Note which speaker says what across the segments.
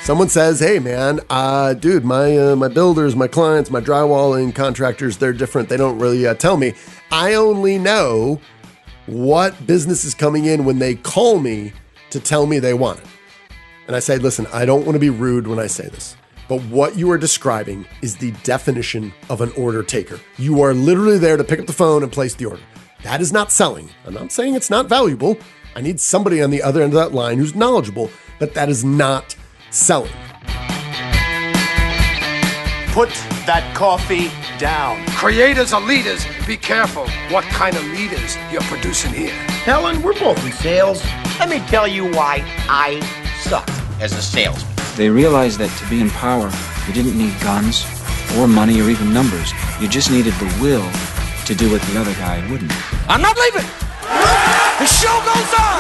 Speaker 1: Someone says, hey man, dude, my builders, my clients, my drywalling contractors, they're different. They don't really tell me. I only know what business is coming in when they call me to tell me they want it. And I say, listen, I don't want to be rude when I say this, but what you are describing is the definition of an order taker. You are literally there to pick up the phone and place the order. That is not selling. I'm not saying it's not valuable. I need somebody on the other end of that line who's knowledgeable, but that is not selling.
Speaker 2: Put that coffee down.
Speaker 3: Creators are leaders. Be careful what kind of leaders you're producing here.
Speaker 4: Helen, we're both in sales.
Speaker 5: Let me tell you why I suck as a salesman.
Speaker 6: They realized that to be in power, you didn't need guns or money or even numbers. You just needed the will to do what the other guy wouldn't.
Speaker 3: I'm not leaving. The show goes on.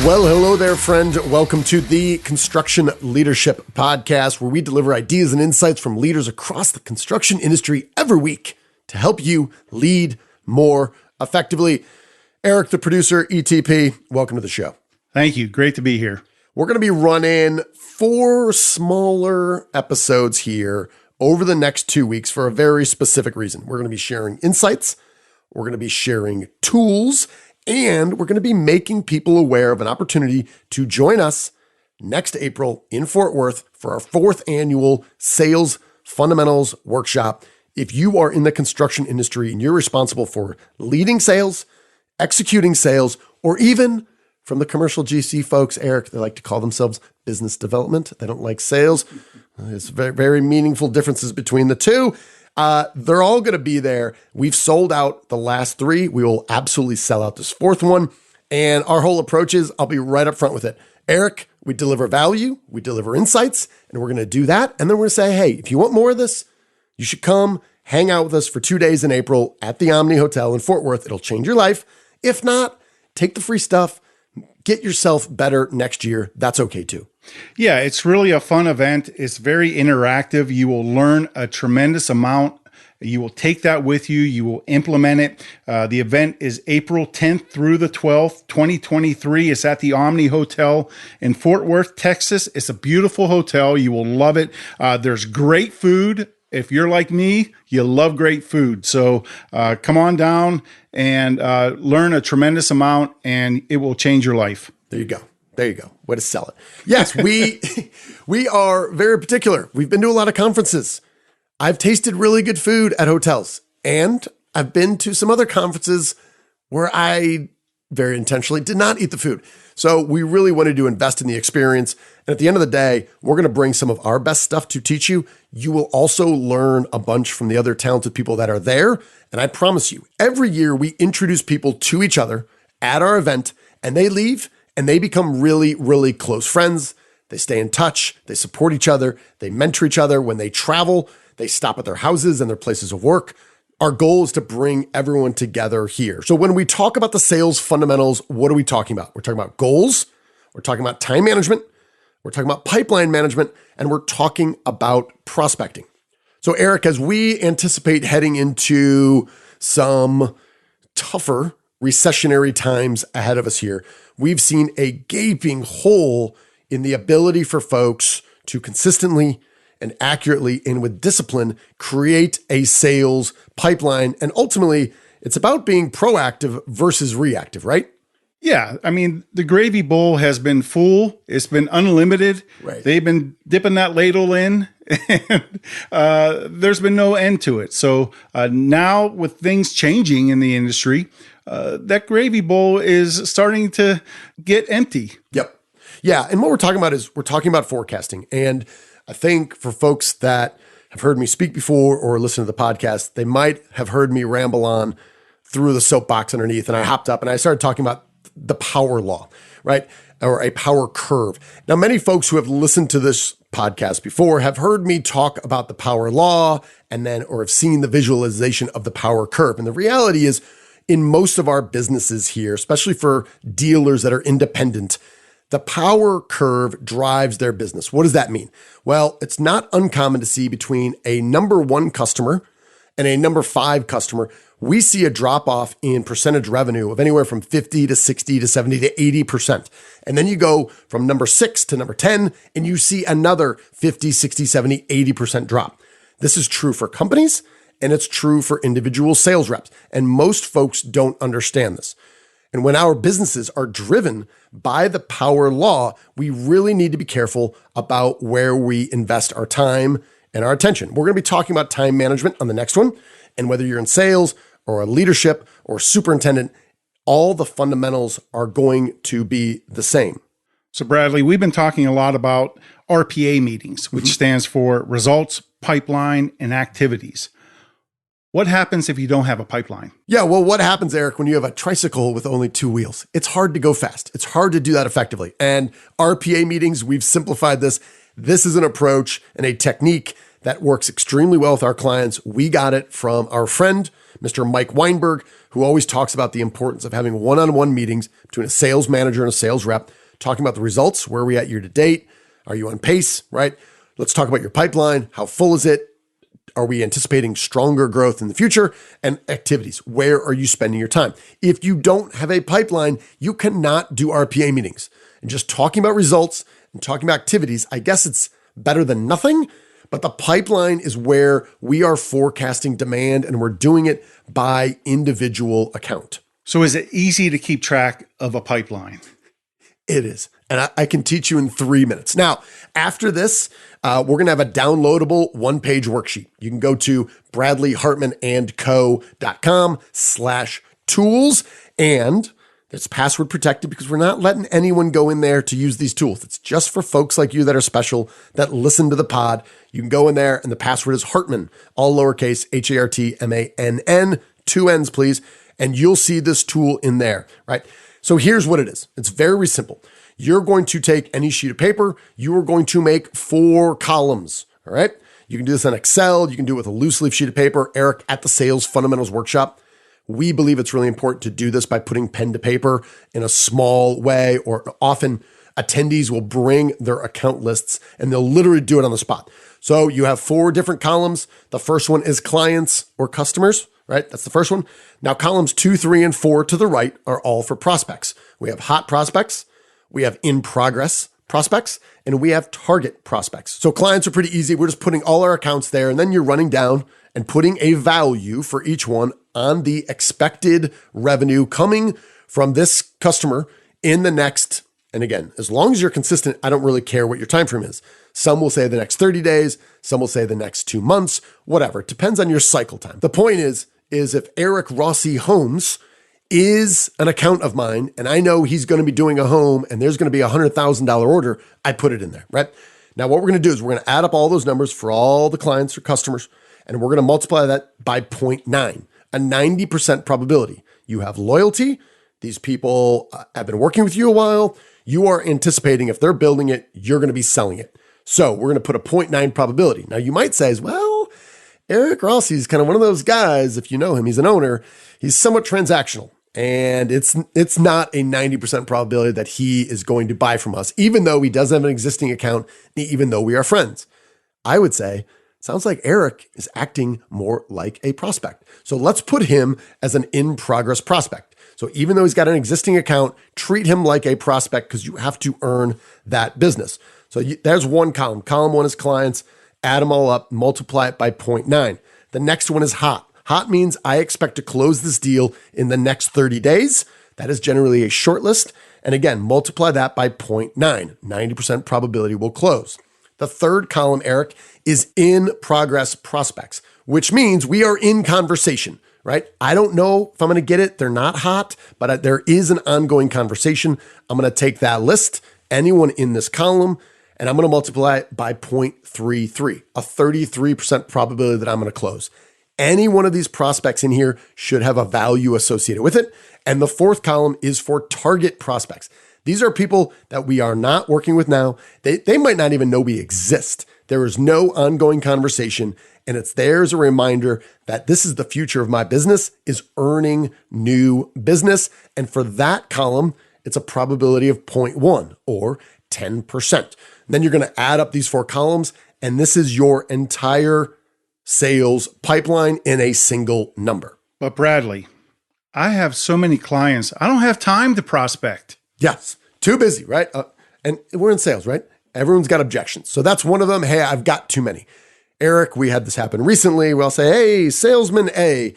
Speaker 1: Well, hello there, friend. Welcome to the Construction Leadership Podcast, where we deliver ideas and insights from leaders across the construction industry every week to help you lead more effectively. Erik, the producer, ETP, welcome to the show.
Speaker 7: Thank you. Great to be here.
Speaker 1: We're going to be running 4 smaller episodes here over the next 2 weeks for a very specific reason. We're going to be sharing insights, we're going to be sharing tools, and we're going to be making people aware of an opportunity to join us next April in Fort Worth for our 4th annual Sales Fundamentals Workshop. If you are in the construction industry and you're responsible for leading sales, executing sales, or even from the commercial GC folks, Erik, they like to call themselves business development. They don't like sales. There's very, very meaningful differences between the two. They're all going to be there. We've sold out the last 3. We will absolutely sell out this 4th one. And our whole approach is, I'll be right up front with it. Erik, we deliver value, we deliver insights, and we're going to do that. And then we're going to say, hey, if you want more of this, you should come hang out with us for 2 days in April at the Omni Hotel in Fort Worth. It'll change your life. If not, take the free stuff, get yourself better next year. That's okay too.
Speaker 7: Yeah, it's really a fun event. It's very interactive. You will learn a tremendous amount. You will take that with you. You will implement it. The event is April 10th through the 12th, 2023. It's at the Omni Hotel in Fort Worth, Texas. It's a beautiful hotel. You will love it. There's great food. If you're like me, you love great food. So come on down and learn a tremendous amount, and it will change your life.
Speaker 1: There you go. There you go. Way to sell it. Yes, we are very particular. We've been to a lot of conferences. I've tasted really good food at hotels, and I've been to some other conferences where I very intentionally did not eat the food. So we really wanted to invest in the experience. And at the end of the day, we're going to bring some of our best stuff to teach you. You will also learn a bunch from the other talented people that are there. And I promise you, every year we introduce people to each other at our event, and they leave and they become really, really close friends. They stay in touch. They support each other. They mentor each other. When they travel, they stop at their houses and their places of work. Our goal is to bring everyone together here. So when we talk about the sales fundamentals, what are we talking about? We're talking about goals. We're talking about time management. We're talking about pipeline management, and we're talking about prospecting. So Erik, as we anticipate heading into some tougher recessionary times ahead of us here, we've seen a gaping hole in the ability for folks to consistently and accurately and with discipline create a sales pipeline. And ultimately, it's about being proactive versus reactive, right?
Speaker 7: Yeah. I mean, the gravy bowl has been full. It's been unlimited.
Speaker 1: Right.
Speaker 7: They've been dipping that ladle in, and there's been no end to it. So now with things changing in the industry, that gravy bowl is starting to get empty.
Speaker 1: Yep. Yeah. And what we're talking about is we're talking about forecasting. And I think for folks that have heard me speak before or listen to the podcast, they might have heard me ramble on through the soapbox underneath. And I hopped up and I started talking about the power law, right? Or a power curve. Now, many folks who have listened to this podcast before have heard me talk about the power law and then, or have seen the visualization of the power curve. And the reality is, in most of our businesses here, especially for dealers that are independent, the power curve drives their business. What does that mean? Well, it's not uncommon to see between a number one customer and a number 5 customer, we see a drop off in percentage revenue of anywhere from 50 to 60 to 70 to 80%. And then you go from number 6 to number 10, and you see another 50, 60, 70, 80% drop. This is true for companies, and it's true for individual sales reps. And most folks don't understand this. And when our businesses are driven by the power law, we really need to be careful about where we invest our time and our attention. We're going to be talking about time management on the next one. And whether you're in sales or a leadership or superintendent, all the fundamentals are going to be the same.
Speaker 7: So Bradley, we've been talking a lot about RPA meetings, which stands for results, pipeline, and activities. What happens if you don't have a pipeline?
Speaker 1: Yeah, well, what happens, Eric, when you have a tricycle with only 2 wheels? It's hard to go fast. It's hard to do that effectively. And RPA meetings, we've simplified this. This is an approach and a technique that works extremely well with our clients. We got it from our friend, Mr. Mike Weinberg, who always talks about the importance of having one-on-one meetings between a sales manager and a sales rep, talking about the results. Where are we at year to date? Are you on pace, right? Let's talk about your pipeline. How full is it? Are we anticipating stronger growth in the future? And activities. Where are you spending your time? If you don't have a pipeline, you cannot do RPA meetings. And just talking about results and talking about activities, I guess it's better than nothing. But the pipeline is where we are forecasting demand, and we're doing it by individual account.
Speaker 7: So is it easy to keep track of a pipeline?
Speaker 1: It is. And I can teach you in 3 minutes. Now, after this, we're going to have a downloadable 1-page worksheet. You can go to bradleyhartmanandco.com/tools, and it's password protected because we're not letting anyone go in there to use these tools. It's just for folks like you that are special, that listen to the pod. You can go in there, and the password is Hartman, all lowercase, HARTMANN, 2 N's, please. And you'll see this tool in there, right? So here's what it is. It's very simple. You're going to take any sheet of paper. You are going to make 4 columns, all right? You can do this on Excel. You can do it with a loose leaf sheet of paper. Erik at the Sales Fundamentals Workshop. We believe it's really important to do this by putting pen to paper in a small way, or often attendees will bring their account lists and they'll literally do it on the spot. So you have 4 different columns. The first one is clients or customers, right? That's the first one. Now columns 2, 3, and 4 to the right are all for prospects. We have hot prospects, we have in progress prospects, and we have target prospects. So clients are pretty easy. We're just putting all our accounts there, and then you're running down and putting a value for each one on the expected revenue coming from this customer in the next. And again, as long as you're consistent, I don't really care what your time frame is. Some will say the next 30 days, some will say the next 2 months, whatever. It depends on your cycle time. The point is if Erik Rossi Homes is an account of mine and I know he's going to be doing a home and there's going to be a $100,000 order, I put it in there, right? Now, what we're going to do is we're going to add up all those numbers for all the clients or customers, and we're going to multiply that by 0.9, a 90% probability. You have loyalty. These people have been working with you a while. You are anticipating if they're building it, you're going to be selling it. So we're going to put a 0.9 probability. Now you might say, well, Erik Rossi is kind of one of those guys. If you know him, he's an owner. He's somewhat transactional, and it's not a 90% probability that he is going to buy from us, even though he does have an existing account, even though we are friends. I would say, sounds like Erik is acting more like a prospect. So let's put him as an in-progress prospect. So even though he's got an existing account, treat him like a prospect because you have to earn that business. So there's one column. Column 1 is clients. Add them all up, multiply it by 0.9. The next one is hot. Hot means I expect to close this deal in the next 30 days. That is generally a short list. And again, multiply that by 0.9. 90% probability will close. The third column, Erik, is in progress prospects, which means we are in conversation, right? I don't know if I'm going to get it. They're not hot, but there is an ongoing conversation. I'm going to take that list, anyone in this column, and I'm going to multiply it by 0.33, a 33% probability that I'm going to close. Any one of these prospects in here should have a value associated with it. And the fourth column is for target prospects. These are people that we are not working with now. They might not even know we exist. There is no ongoing conversation, and it's there as a reminder that this is the future of my business, is earning new business. And for that column, it's a probability of 0.1 or 10%. Then you're going to add up these 4 columns, and this is your entire sales pipeline in a single number.
Speaker 7: But Bradley, I have so many clients. I don't have time to prospect.
Speaker 1: Yes. Too busy, right? And we're in sales, right? Everyone's got objections. So that's one of them. Hey, I've got too many. Eric, we had this happen recently. We'll say, hey, salesman A,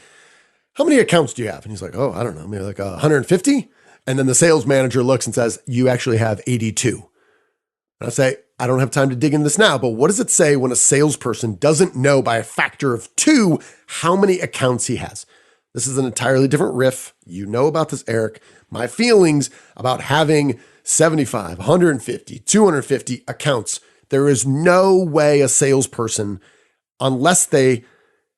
Speaker 1: how many accounts do you have? And he's like, oh, I don't know, maybe like 150. And then the sales manager looks and says, you actually have 82. And I say, I don't have time to dig in this now, but what does it say when a salesperson doesn't know by a factor of 2 how many accounts he has? This is an entirely different riff. You know about this, Eric. My feelings about having 75, 150, 250 accounts. There is no way a salesperson, unless they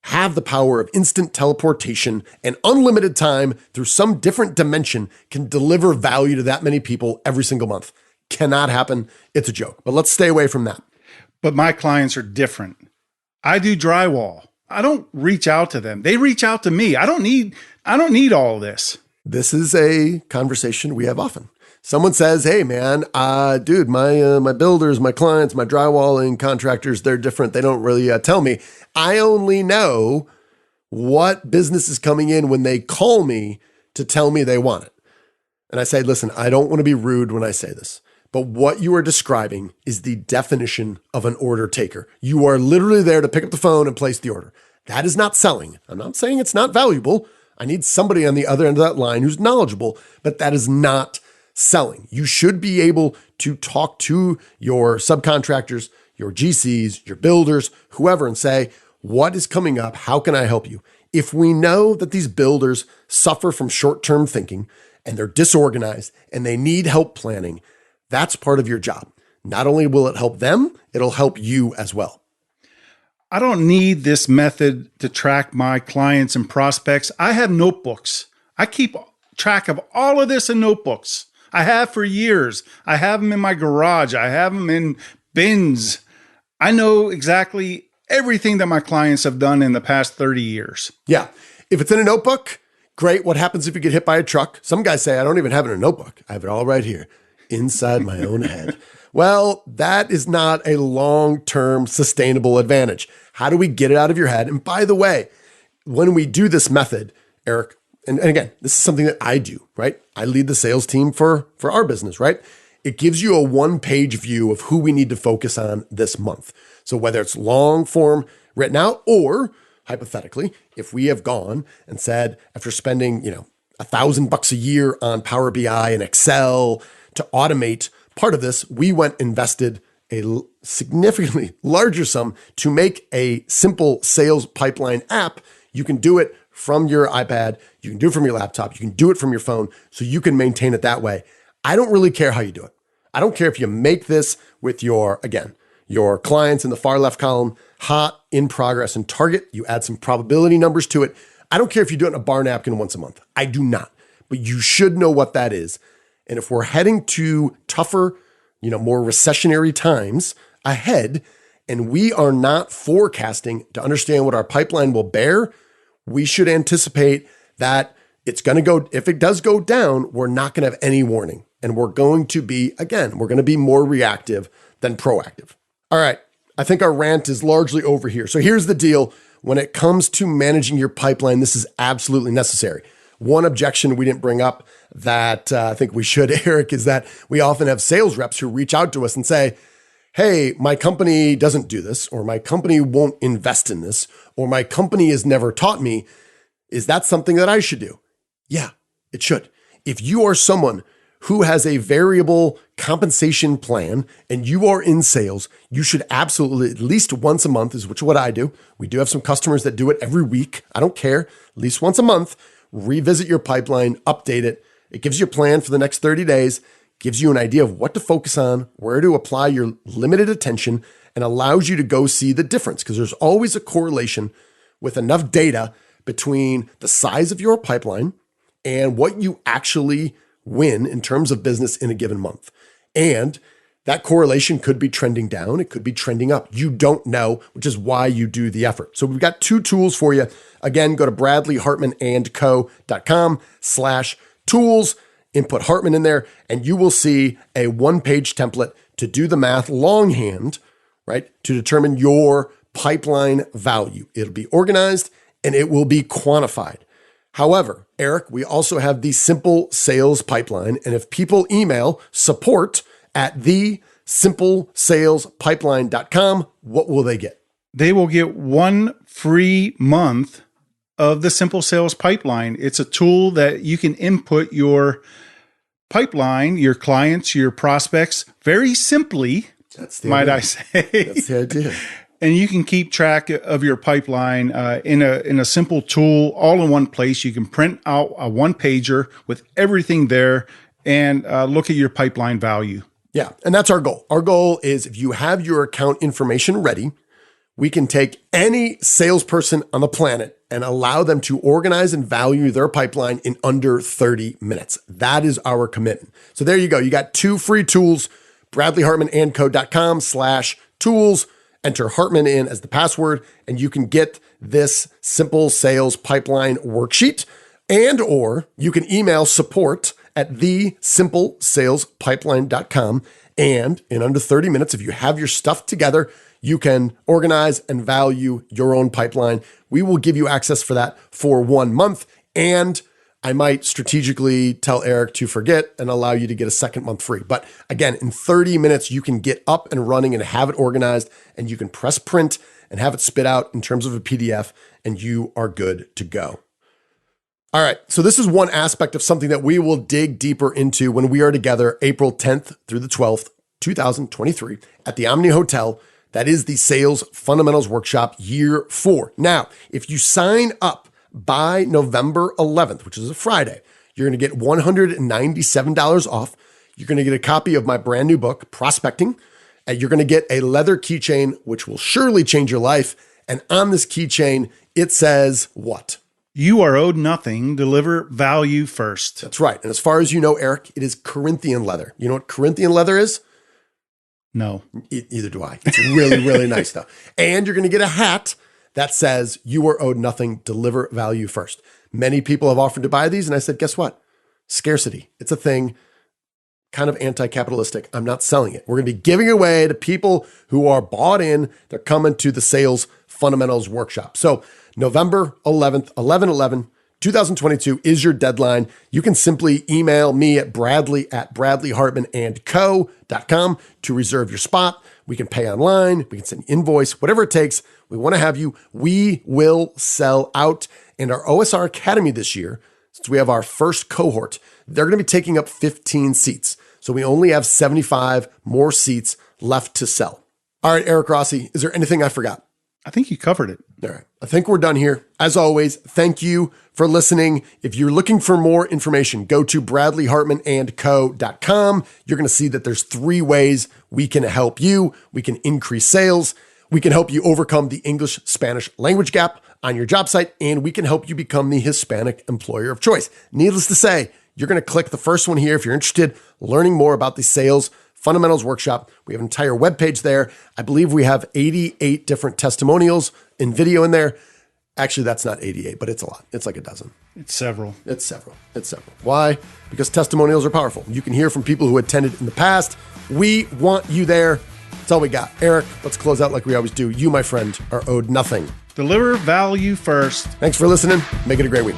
Speaker 1: have the power of instant teleportation and unlimited time through some different dimension, can deliver value to that many people every single month. Cannot happen. It's a joke. But let's stay away from that.
Speaker 7: But my clients are different. I do drywall. I don't reach out to them. They reach out to me. I don't need all of this.
Speaker 1: This is a conversation we have often. Someone says, hey man, dude, my builders, my clients, my drywalling contractors, they're different. They don't really tell me. I only know what business is coming in when they call me to tell me they want it. And I say, listen, I don't want to be rude when I say this, but what you are describing is the definition of an order taker. You are literally there to pick up the phone and place the order. That is not selling. I'm not saying it's not valuable. I need somebody on the other end of that line who's knowledgeable, but that is not selling. You should be able to talk to your subcontractors, your GCs, your builders, whoever, and say, what is coming up? How can I help you? If we know that these builders suffer from short-term thinking and they're disorganized and they need help planning, that's part of your job. Not only will it help them, it'll help you as well.
Speaker 7: I don't need this method to track my clients and prospects. I have notebooks. I keep track of all of this in notebooks. I have for years. I have them in my garage. I have them in bins. I know exactly everything that my clients have done in the past 30 years.
Speaker 1: Yeah. If it's in a notebook, great. What happens if you get hit by a truck? Some guys say, I don't even have it in a notebook. I have it all right here inside my own head. Well, that is not a long-term sustainable advantage. How do we get it out of your head? And by the way, when we do this method, Eric, and again, this is something that I do, right? I lead the sales team for our business, right? It gives you a one-page view of who we need to focus on this month. So whether it's long form written out or hypothetically, if we have gone and said, after spending, $1,000 a year on Power BI and Excel to automate part of this, we went invested a significantly larger sum to make a simple sales pipeline app. You can do it from your iPad, you can do it from your laptop, you can do it from your phone, so you can maintain it that way. I don't really care how you do it. I don't care if you make this with your clients in the far left column, hot, in progress, and target. You add some probability numbers to it. I don't care if you do it in a bar napkin once a month. I do not. But you should know what that is. And if we're heading to tougher, more recessionary times ahead, and we are not forecasting to understand what our pipeline will bear, we should anticipate that it's going to go, if it does go down, we're not going to have any warning. And we're going to be more reactive than proactive. All right. I think our rant is largely over here. So here's the deal. When it comes to managing your pipeline, this is absolutely necessary. One objection we didn't bring up that I think we should, Eric, is that we often have sales reps who reach out to us and say, hey, my company doesn't do this, or my company won't invest in this, or my company has never taught me. Is that something that I should do? Yeah, it should. If you are someone who has a variable compensation plan and you are in sales, you should absolutely, at least once a month, is what I do. We do have some customers that do it every week. I don't care. At least once a month, revisit your pipeline, update it. It gives you a plan for the next 30 days, gives you an idea of what to focus on, where to apply your limited attention, and allows you to go see the difference, because there's always a correlation with enough data between the size of your pipeline and what you actually win in terms of business in a given month. And that correlation could be trending down. It could be trending up. You don't know, which is why you do the effort. So we've got 2 tools for you. Again, go to bradleyhartmanandco.com/tools, input Hartman in there, and you will see a 1-page template to do the math longhand, right? To determine your pipeline value. It'll be organized and it will be quantified. However, Erik, we also have the simple sales pipeline. And if people email support@thesimpleSalesPipeline.com, what will they get?
Speaker 7: They will get 1 free month of the Simple Sales Pipeline. It's a tool that you can input your pipeline, your clients, your prospects very simply, I say.
Speaker 1: That's the idea.
Speaker 7: And you can keep track of your pipeline in a simple tool, all in one place. You can print out a one-pager with everything there and look at your pipeline value.
Speaker 1: Yeah, and that's our goal. Our goal is if you have your account information ready, we can take any salesperson on the planet and allow them to organize and value their pipeline in under 30 minutes. That is our commitment. So there you go. You got 2 free tools, bradleyhartmanandco.com/tools. Enter Hartman in as the password, and you can get this simple sales pipeline worksheet, and or you can email support@thesimpleSalesPipeline.com. And in under 30 minutes, if you have your stuff together, you can organize and value your own pipeline. We will give you access for that for 1 month. And I might strategically tell Erik to forget and allow you to get a second month free. But again, in 30 minutes, you can get up and running and have it organized, and you can press print and have it spit out in terms of a PDF, and you are good to go. All right. So this is one aspect of something that we will dig deeper into when we are together April 10th through the 12th, 2023 at the Omni Hotel. That is the Sales Fundamentals Workshop Year 4. Now, if you sign up by November 11th, which is a Friday, you're going to get $197 off. You're going to get a copy of my brand new book, Prospecting. And you're going to get a leather keychain, which will surely change your life. And on this keychain, it says what?
Speaker 7: You are owed nothing. Deliver value first.
Speaker 1: That's right. And as far as you know, Erik, it is Corinthian leather. You know what Corinthian leather is?
Speaker 7: No.
Speaker 1: Either do I. It's really, really nice though. And you're going to get a hat that says you are owed nothing, deliver value first. Many people have offered to buy these. And I said, guess what? Scarcity. It's a thing, kind of anti-capitalistic. I'm not selling it. We're going to be giving away to people who are bought in. They're coming to the Sales Fundamentals Workshop. So November 11th, 11/11/2022 is your deadline. You can simply email me at bradley@bradleyhartmanandco.com to reserve your spot. We can pay online. We can send invoice, whatever it takes. We want to have you. We will sell out. And our OSR Academy this year, since we have our first cohort, they're going to be taking up 15 seats. So we only have 75 more seats left to sell. All right, Erik Rossi, is there anything I forgot?
Speaker 7: I think you covered it.
Speaker 1: All right. I think we're done here. As always, thank you for listening. If you're looking for more information, go to bradleyhartmanandco.com. You're going to see that there's 3 ways we can help you. We can increase sales. We can help you overcome the English-Spanish language gap on your job site, and we can help you become the Hispanic employer of choice. Needless to say, you're going to click the first one here if you're interested, learning more about the Sales Fundamentals Workshop. We have an entire webpage there. I believe we have 88 different testimonials in video in there. Actually, that's not 88, but it's a lot. It's like a dozen.
Speaker 7: It's several.
Speaker 1: It's several. Why? Because testimonials are powerful. You can hear from people who attended in the past. We want you there. That's all we got. Erik, let's close out like we always do. You, my friend, are owed nothing.
Speaker 7: Deliver value first.
Speaker 1: Thanks for listening. Make it a great week.